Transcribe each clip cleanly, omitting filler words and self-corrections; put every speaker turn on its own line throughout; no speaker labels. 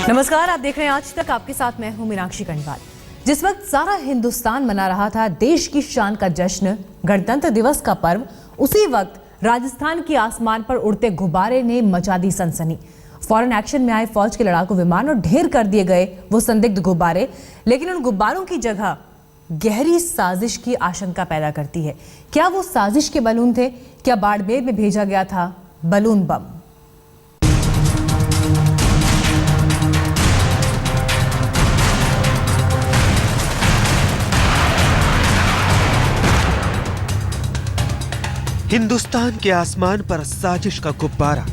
नमस्कार, आप देख रहे हैं आज तक। आपके साथ मैं हूं मीनाक्षी कणवाल। जिस वक्त सारा हिंदुस्तान मना रहा था देश की शान का जश्न, गणतंत्र दिवस का पर्व, उसी वक्त राजस्थान के आसमान पर उड़ते गुब्बारे ने मचा दी सनसनी। फौरन एक्शन में आए फौज के लड़ाकू विमान और ढेर कर दिए गए वो संदिग्ध गुब्बारे, लेकिन उन गुब्बारों की जगह गहरी साजिश की आशंका पैदा करती है। क्या वो साजिश के बलून थे? क्या बाड़मेर में भेजा गया था बलून बम?
हिंदुस्तान के आसमान पर साजिश का गुब्बारा।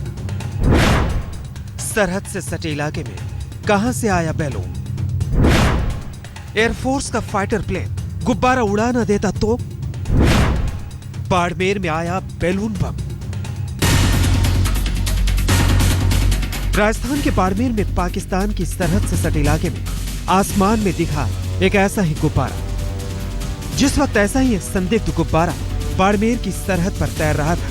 सरहद से सटे इलाके में कहां से आया बैलून? एयरफोर्स का फाइटर प्लेन गुब्बारा उड़ा न देता तो? बाड़मेर में आया बैलून बम। राजस्थान के बाड़मेर में पाकिस्तान की सरहद से सटे इलाके में आसमान में दिखा एक ऐसा ही गुब्बारा। जिस वक्त ऐसा ही एक संदिग्ध गुब्बारा बाड़मेर की सरहद पर तैर रहा था,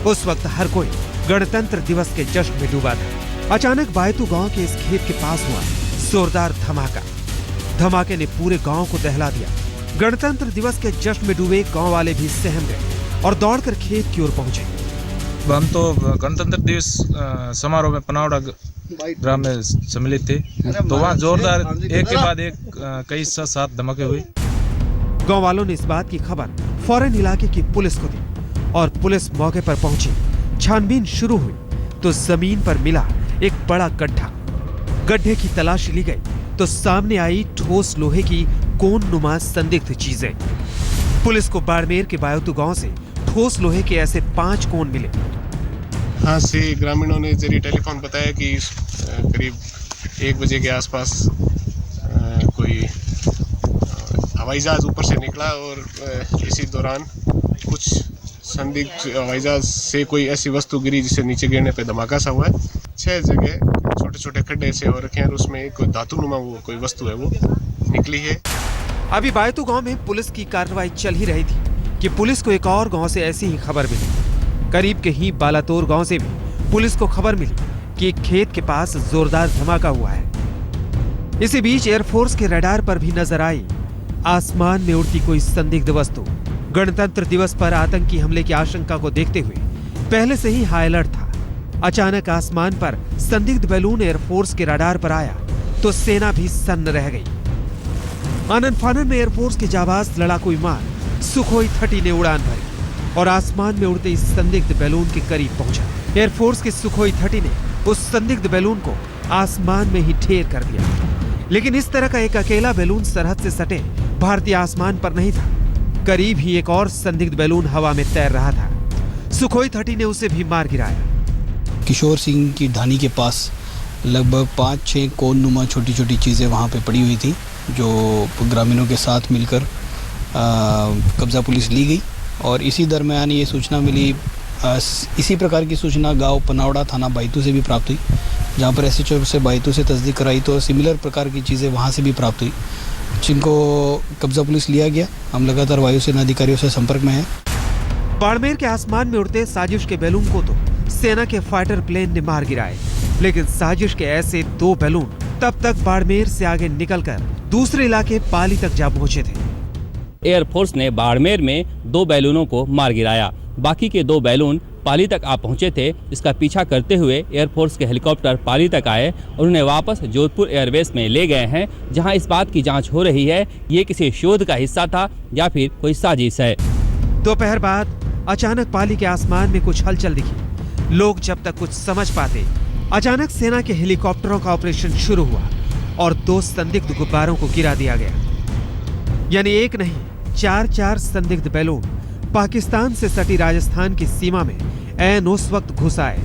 उस वक्त हर कोई गणतंत्र दिवस के जश्न में डूबा था। अचानक बायतू गांव के इस खेत के पास हुआ जोरदार धमाका। धमाके ने पूरे गांव को दहला दिया। गणतंत्र दिवस के जश्न में डूबे गांव वाले भी सहम गए और दौड़कर खेत की ओर पहुंचे।
हम तो गणतंत्र दिवस समारोह में पनावड़ा ग्राम में सम्मिलित थे, तो वहाँ जोरदार एक के बाद एक कई सात धमाके हुए।
गांव वालों ने इस बात की खबर फौरन इलाके की पुलिस को दी और पुलिस मौके पर पहुंची। छानबीन शुरू हुई तो जमीन पर मिला एक बड़ा गड्ढा। गड्ढे की तलाशी ली गई तो सामने आई ठोस लोहे की कोन नुमा संदिग्ध चीजें। पुलिस को बाड़मेर के बायतू गांव से ठोस लोहे के ऐसे 5 कोन मिले।
हाँ से ग्रामीणों ने जरिए टेलीफोन बताया कि करीब 1 बजे के आसपास कोई हवाई जहाज ऊपर से निकला और इसी दौरान कुछ संदिग्ध हवाई जहाज से कोई ऐसी वस्तु गिरी जिससे नीचे गिरने पे धमाका सा हुआ है। 6 जगह छोटे छोटे खड्डे से हो रखे हैं और उसमें कोई धातु नुमा वो कोई वस्तु है वो निकली है।
अभी बायतू गांव में पुलिस की कार्रवाई चल ही रही थी कि पुलिस को एक और गांव से ऐसी ही खबर मिली। करीब के ही बालातोर गांव से भी पुलिस को खबर मिली कि एक खेत के पास जोरदार धमाका हुआ है। इसी बीच एयरफोर्स के रडार पर भी नजर आई आसमान में उड़ती कोई संदिग्ध वस्तु। गणतंत्र दिवस पर आतंकी हमले की आशंका को देखते हुए पहले से ही हाई अलर्ट था। अचानक आसमान पर संदिग्ध बैलून एयरफोर्स के रडार पर आया तो सेना भी सन्न रह गई। आनन फानन में एयरफोर्स के जाबाज लड़ाकू विमान सुखोई 30 ने उड़ान भरी और आसमान में उड़ते इस संदिग्ध बैलून के करीब पहुंचा। एयरफोर्स के सुखोई 30 ने उस संदिग्ध बैलून को आसमान में ही ढेर कर दिया। लेकिन इस तरह का एक अकेला बैलून सरहद से सटे भारतीय आसमान पर नहीं था। करीब ही एक और संदिग्ध बैलून हवा में तैर रहा था। सुखोई 30 ने उसे भी मार गिराया।
किशोर सिंह की ढानी के पास लगभग 5-6 कोन नुमा छोटी छोटी चीज़ें वहाँ पे पड़ी हुई थी, जो ग्रामीणों के साथ मिलकर कब्जा पुलिस ली गई। और इसी दरमियान ये सूचना मिली, इसी प्रकार की सूचना गांव पनावड़ा थाना बायतू से भी प्राप्त हुई, जहाँ पर SHO से बायतू से तस्दीक कराई तो सिमिलर प्रकार की चीज़ें वहाँ से भी प्राप्त हुई, जिनको कब्जा पुलिस लिया गया। हम लगातार वायुसेना अधिकारियों से संपर्क में हैं।
बाड़मेर के आसमान में उड़ते साजिश के बैलून को तो सेना के फाइटर प्लेन ने मार गिराए, लेकिन साजिश के ऐसे 2 बैलून तब तक बाड़मेर से आगे निकलकर दूसरे इलाके पाली तक जा पहुंचे थे।
एयरफोर्स ने बाड़मेर में 2 बैलूनों को मार गिराया। बाकी के 2 बैलून पाली तक आ पहुंचे थे। इसका पीछा करते हुए एयरफोर्स के हेलीकॉप्टर पाली तक आए और उन्हें वापस जोधपुर एयरबेस में ले गए हैं, जहां इस बात की जांच हो रही है ये किसी शोध का हिस्सा था या फिर कोई साजिश है।
दोपहर बाद अचानक पाली के आसमान में कुछ हलचल दिखी। लोग जब तक कुछ समझ पाते, अचानक सेना के हेलीकॉप्टरों का ऑपरेशन शुरू हुआ और 2 संदिग्ध गुब्बारों को गिरा दिया गया। यानी एक नहीं 4 संदिग्ध बैलून पाकिस्तान से सटी राजस्थान की सीमा में ऐन उस वक्त घुस आए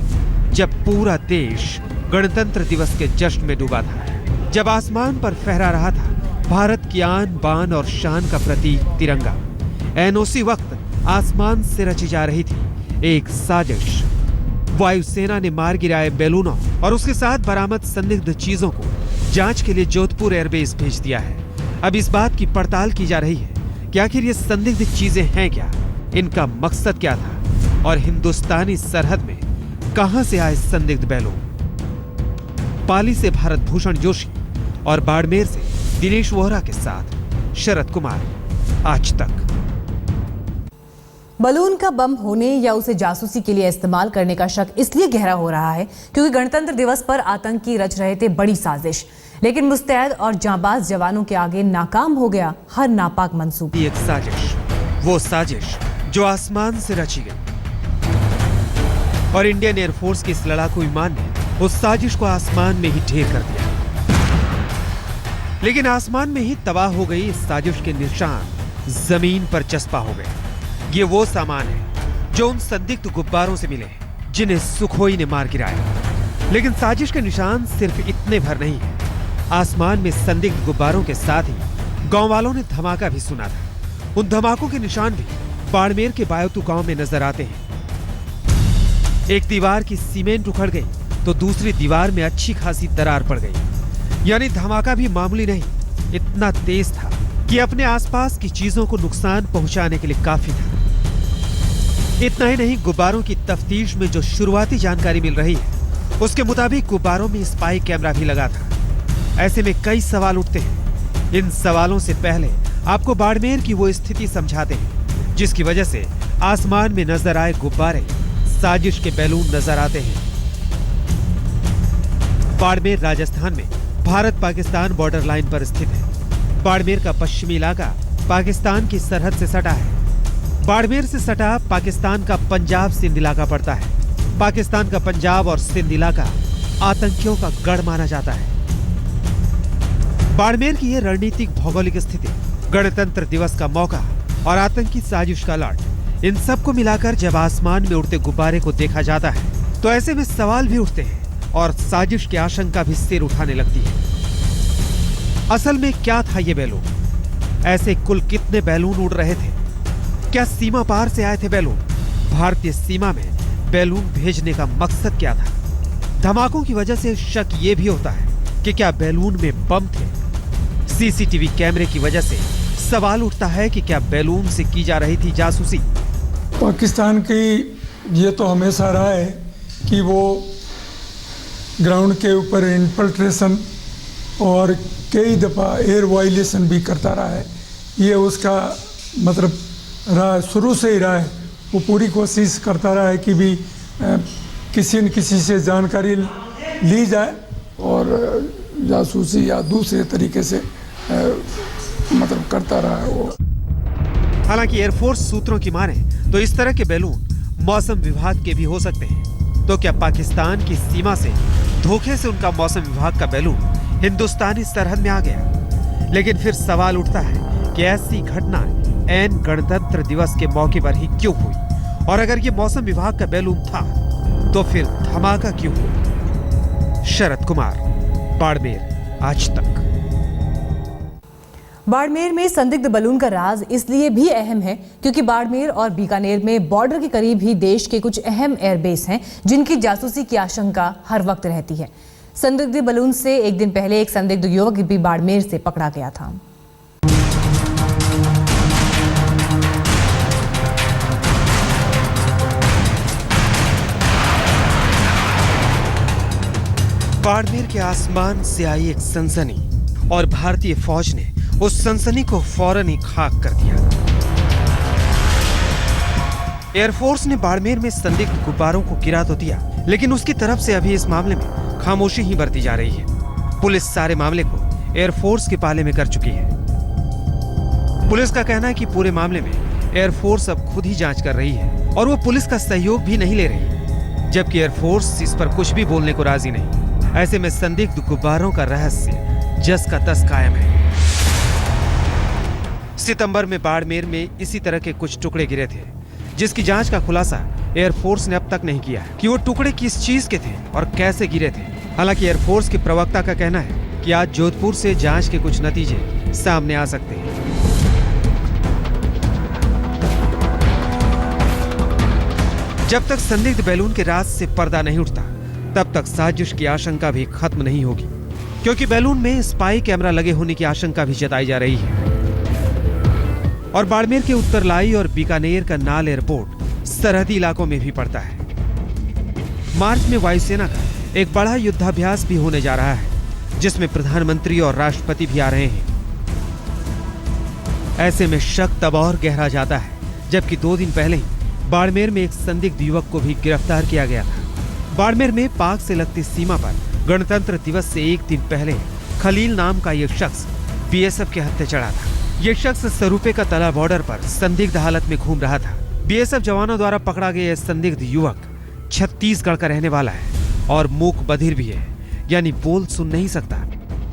जब पूरा देश गणतंत्र दिवस के जश्न में डूबा था, जब आसमान पर फहरा रहा था भारत की आन बान और शान का प्रतीक तिरंगा। ऐन उसी वक्त आसमान से रची जा रही थी एक साजिश। वायुसेना ने मार गिराए बैलूनों और उसके साथ बरामद संदिग्ध चीजों को जांच के लिए जोधपुर एयरबेस भेज दिया है। अब इस बात की पड़ताल की जा रही है कि आखिर ये संदिग्ध चीजें हैं क्या, इनका मकसद क्या था और हिंदुस्तानी सरहद में कहां से आए संदिग्ध बैलून। पाली से भारत भूषण जोशी और बाड़मेर से दिनेश वोहरा के साथ शरद कुमार, आज तक।
बलून का बम होने या उसे जासूसी के लिए इस्तेमाल करने का शक इसलिए गहरा हो रहा है क्योंकि गणतंत्र दिवस पर आतंकी रच रहे थे बड़ी साजिश, लेकिन मुस्तैद और जांबाज जवानों के आगे नाकाम हो गया हर नापाक मंसूबा।
एक साजिश, वो साजिश जो आसमान से रची गई और इंडियन एयरफोर्स के इस लड़ाकू विमान ने उस साजिश को आसमान में ही ढेर कर दिया। लेकिन आसमान में ही तबाह हो गई इस साजिश के निशान जमीन पर चस्पा हो गए। ये वो सामान है जो उन संदिग्ध गुब्बारों से मिले हैं जिन्हें सुखोई ने मार गिराया। लेकिन साजिश के निशान सिर्फ इतने भर नहीं है। आसमान में संदिग्ध गुब्बारों के साथ ही गांव वालों ने धमाका भी सुना था। उन धमाकों के निशान भी बाड़मेर के बायोतू गांव में नजर आते हैं। एक दीवार की सीमेंट उखड़ गई तो दूसरी दीवार में अच्छी खासी दरार पड़ गई। यानी धमाका भी मामूली नहीं, इतना तेज था कि अपने आसपास की चीजों को नुकसान पहुंचाने के लिए काफी था। इतना ही नहीं, गुब्बारों की तफ्तीश में जो शुरुआती जानकारी मिल रही है उसके मुताबिक गुब्बारों में स्पाई कैमरा भी लगा था। ऐसे में कई सवाल उठते हैं। इन सवालों से पहले आपको बाड़मेर की वो स्थिति समझाते हैं जिसकी वजह से आसमान में नजर आए गुब्बारे साजिश के बैलून नजर आते हैं। बाड़मेर राजस्थान में भारत पाकिस्तान बॉर्डर लाइन पर स्थित है। बाड़मेर का पश्चिमी इलाका पाकिस्तान की सरहद से सटा है। बाड़मेर से सटा पाकिस्तान का पंजाब सिंध इलाका पड़ता है। पाकिस्तान का पंजाब और सिंध इलाका आतंकियों का गढ़ माना जाता है। बाड़मेर की यह रणनीतिक भौगोलिक स्थिति, गणतंत्र दिवस का मौका और आतंकी साजिश का अलर्ट, इन सबको मिलाकर जब आसमान में उड़ते गुब्बारे को देखा जाता है तो ऐसे में सवाल भी उठते हैं और साजिश की आशंका भी सिर उठाने लगती है। असल में क्या था ये बैलून? ऐसे कुल कितने बैलून उड़ रहे थे? क्या सीमा पार से आए थे बैलून? भारतीय सीमा में बैलून भेजने का मकसद क्या था? धमाकों की वजह से शक ये भी होता है कि क्या बैलून में बम थे? सीसीटीवी कैमरे की वजह से सवाल उठता है कि क्या बैलून से की जा रही थी जासूसी?
पाकिस्तान की ये तो हमेशा रहा है कि वो ग्राउंड के ऊपर इन्फिल्ट्रेशन और कई दफ़ा एयर वायलेशन भी करता रहा है। ये उसका मतलब रहा, शुरू से ही रहा है। वो पूरी कोशिश करता रहा है कि भी किसी न किसी से जानकारी ली जाए और जासूसी या दूसरे तरीके से मतलब करता रहा है वो।
हालांकि एयरफोर्स सूत्रों की माने तो इस तरह के बैलून मौसम विभाग के भी हो सकते हैं। तो क्या पाकिस्तान की सीमा से धोखे से उनका मौसम विभाग का बैलून हिंदुस्तानी सरहद में आ गया? लेकिन फिर सवाल उठता है कि ऐसी घटना ऐन गणतंत्र दिवस के मौके पर ही क्यों हुई? और अगर ये मौसम विभाग का बैलून था तो फिर धमाका क्यों हुआ? शरद कुमार, बाड़मेर, आज तक।
बाड़मेर में संदिग्ध बलून का राज इसलिए भी अहम है क्योंकि बाड़मेर और बीकानेर में बॉर्डर के करीब ही देश के कुछ अहम एयरबेस हैं जिनकी जासूसी की आशंका हर वक्त रहती है। संदिग्ध बलून से एक दिन पहले एक संदिग्ध युवक भी बाड़मेर से पकड़ा गया था।
बाड़मेर के आसमान से आई एक सनसनी और भारतीय फौज ने उस सनसनी को फौरन ही खाक कर दिया। एयरफोर्स ने बाड़मेर में संदिग्ध गुब्बारों को गिरा तो दिया, लेकिन उसकी तरफ से अभी इस मामले में खामोशी ही बरती जा रही है। पुलिस सारे मामले को एयरफोर्स के पाले में कर चुकी है। पुलिस का कहना है कि पूरे मामले में एयरफोर्स अब खुद ही जांच कर रही है और वो पुलिस का सहयोग भी नहीं ले रही, जबकि एयरफोर्स इस पर कुछ भी बोलने को राजी नहीं। ऐसे में संदिग्ध गुब्बारों का रहस्य जस का तस कायम है। सितंबर में बाड़मेर में इसी तरह के कुछ टुकड़े गिरे थे, जिसकी जांच का खुलासा एयरफोर्स ने अब तक नहीं किया है कि वो टुकड़े किस चीज के थे और कैसे गिरे थे। हालांकि एयरफोर्स के प्रवक्ता का कहना है कि आज जोधपुर से जांच के कुछ नतीजे सामने आ सकते हैं। जब तक संदिग्ध बैलून के राज से पर्दा नहीं उठता, तब तक साजिश की आशंका भी खत्म नहीं होगी, क्योंकि बैलून में स्पाई कैमरा लगे होने की आशंका भी जताई जा रही है। और बाड़मेर के उत्तरलाई और बीकानेर का नाल एयरपोर्ट सरहदी इलाकों में भी पड़ता है। मार्च में वायुसेना का एक बड़ा युद्धाभ्यास भी होने जा रहा है, जिसमें प्रधानमंत्री और राष्ट्रपति भी आ रहे हैं। ऐसे में शक तब और गहरा जाता है जबकि 2 दिन पहले ही बाड़मेर में एक संदिग्ध युवक को भी गिरफ्तार किया गया था। बाड़मेर में पाक से लगती सीमा पर गणतंत्र दिवस से 1 दिन पहले खलील नाम का यह शख्स बीएसएफ के हत्थे चढ़ा था। यह शख्स सरूपे का तला बॉर्डर पर संदिग्ध हालत में घूम रहा था। बीएसएफ जवानों द्वारा पकड़ा गया यह संदिग्ध युवक छत्तीसगढ़ का रहने वाला है और मूक बधिर भी है, यानी बोल सुन नहीं सकता।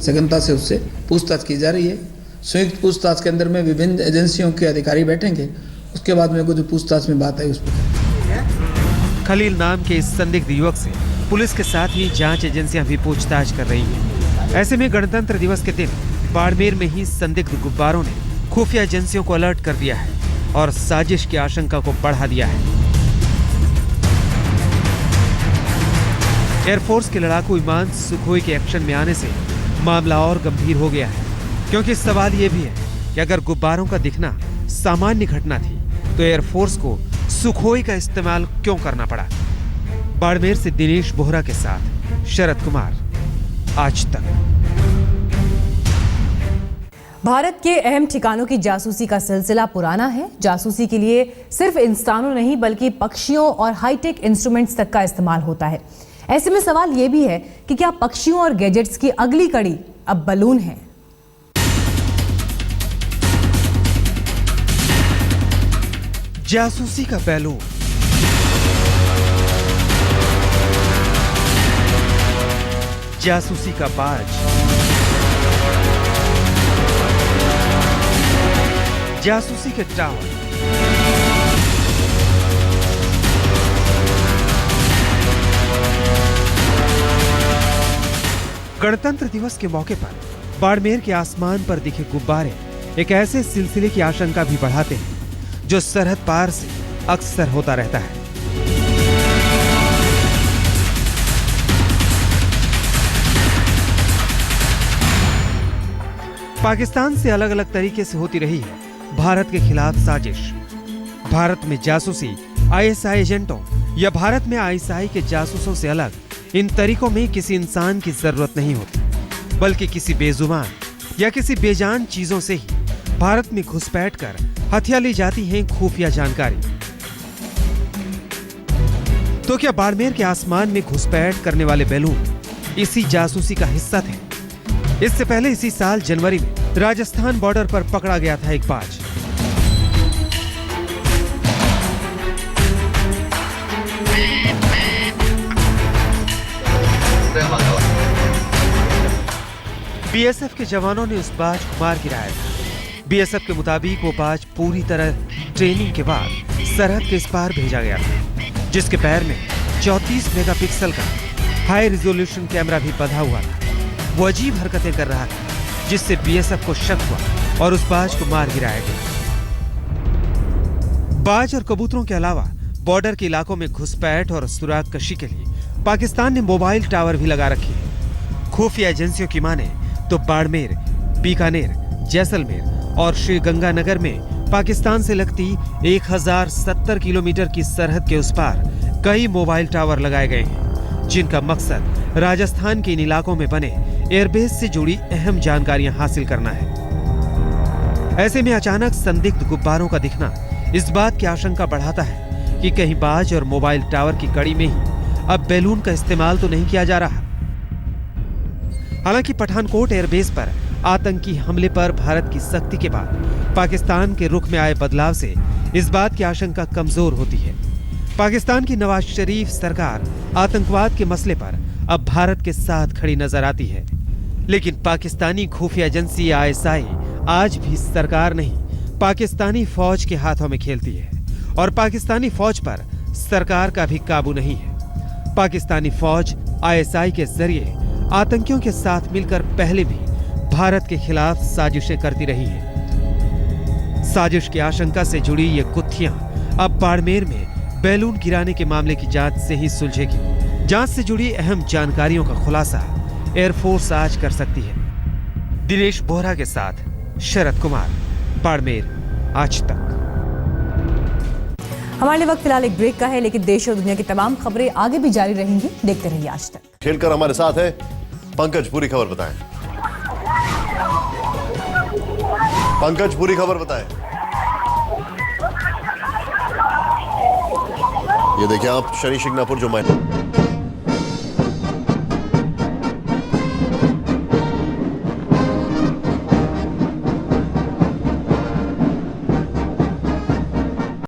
सघनता से उससे पूछताछ की जा रही है। संयुक्त पूछताछ के अंदर में विभिन्न एजेंसियों के अधिकारी बैठेंगे, उसके बाद में जो पूछताछ में बात आई उस पर।
खलील नाम के इस संदिग्ध युवक से पुलिस के साथ ही जांच एजेंसियां भी पूछताछ कर रही हैं। ऐसे में गणतंत्र दिवस के दिन बाड़मेर में ही संदिग्ध गुब्बारों ने खुफिया एजेंसियों को अलर्ट कर दिया है और साजिश की आशंका को बढ़ा दिया है। एयरफोर्स के लड़ाकू विमान सुखोई के एक्शन में आने से मामला और गंभीर हो गया है, क्योंकि सवाल यह भी है कि अगर गुब्बारों का दिखना सामान्य घटना थी तो एयरफोर्स को सुखोई का इस्तेमाल क्यों करना पड़ा। बाड़मेर से दिनेश बोहरा के साथ शरद कुमार, आज तक।
भारत के अहम ठिकानों की जासूसी का सिलसिला पुराना है। जासूसी के लिए सिर्फ इंसानों नहीं बल्कि पक्षियों और हाईटेक इंस्ट्रूमेंट्स तक का इस्तेमाल होता है। ऐसे में सवाल यह भी है कि क्या पक्षियों और गैजेट्स की अगली कड़ी अब बलून है।
जासूसी का बैलून, जासूसी का बाज, जासूसी के टावर, गणतंत्र दिवस के मौके पर बाड़मेर के आसमान पर दिखे गुब्बारे एक ऐसे सिलसिले की आशंका भी बढ़ाते हैं जो सरहद पार से अक्सर होता रहता है। पाकिस्तान से अलग अलग तरीके से होती रही है भारत के खिलाफ साजिश। भारत में जासूसी आईएसआई एजेंटों या भारत में आईएसआई के जासूसों से अलग इन तरीकों में किसी इंसान की जरूरत नहीं होती, बल्कि किसी बेजुबान या किसी बेजान चीजों से ही भारत में घुसपैठ कर हथिया ली जाती है खुफिया जानकारी। तो क्या बाड़मेर के आसमान में घुसपैठ करने वाले बैलून इसी जासूसी का हिस्सा थे? इससे पहले इसी साल जनवरी में राजस्थान बॉर्डर पर पकड़ा गया था एक बाज। बीएसएफ के जवानों ने उस बाज को मार गिराया था। बीएसएफ के मुताबिक वो बाज पूरी तरह ट्रेनिंग के बाद सरहद के इस पार भेजा गया था, जिसके पैर में 34 मेगापिक्सल का हाई रिजोल्यूशन कैमरा भी बंधा हुआ था। वो अजीब हरकतें कर रहा था, जिससे बीएसएफ को शक हुआ और उस बाज को मार गिराया गया। बाज और कबूतरों के अलावा बॉर्डर के इलाकों में घुसपैठ और सुराग कशी के लिए पाकिस्तान ने मोबाइल टावर भी लगा रखे हैं। खुफिया एजेंसियों की माने तो बाड़मेर, बीकानेर, जैसलमेर और श्रीगंगानगर में पाकिस्तान से लगती 1070 किलोमीटर की सरहद के उस पार कई मोबाइल टावर लगाए गए हैं, जिनका मकसद राजस्थान के इन इलाकों में बने एयरबेस से जुड़ी अहम जानकारियां हासिल करना है। ऐसे में अचानक संदिग्ध गुब्बारों का दिखना इस बात की आशंका बढ़ाता है कि कहीं बाज और मोबाइल टावर की कड़ी में ही अब बैलून का इस्तेमाल तो नहीं किया जा रहा। हालांकि पठानकोट एयरबेस पर आतंकी हमले पर भारत की सख्ती के बाद पाकिस्तान के रुख में आए बदलाव से इस बात की आशंका कमजोर होती है। पाकिस्तान की नवाज शरीफ सरकार आतंकवाद के मसले पर अब भारत के साथ खड़ी नजर आती है, लेकिन पाकिस्तानी खुफिया एजेंसी आईएसआई आज भी सरकार नहीं पाकिस्तानी फौज के हाथों में खेलती है और पाकिस्तानी फौज पर सरकार का भी काबू नहीं है। पाकिस्तानी फौज आईएसआई के जरिए आतंकियों के साथ मिलकर पहले भी भारत के खिलाफ साजिशें करती रही है। साजिश की आशंका से जुड़ी ये गुत्थियां अब बाड़मेर में बैलून गिराने के मामले की जांच से ही सुलझेगी। जांच से जुड़ी अहम जानकारियों का खुलासा एयरफोर्स आज कर सकती है। दिनेश बोहरा के साथ शरद कुमार, बाड़मेर, आज तक।
हमारे लिए वक्त फिलहाल एक ब्रेक का है, लेकिन देश और दुनिया की तमाम खबरें आगे भी जारी रहेंगी। देखते रहिए आज तक।
खेलकर हमारे साथ है पंकज, पूरी खबर बताएं। पंकज, पूरी खबर बताएं। ये देखिए आप शनि शिंगणापुर जो मैं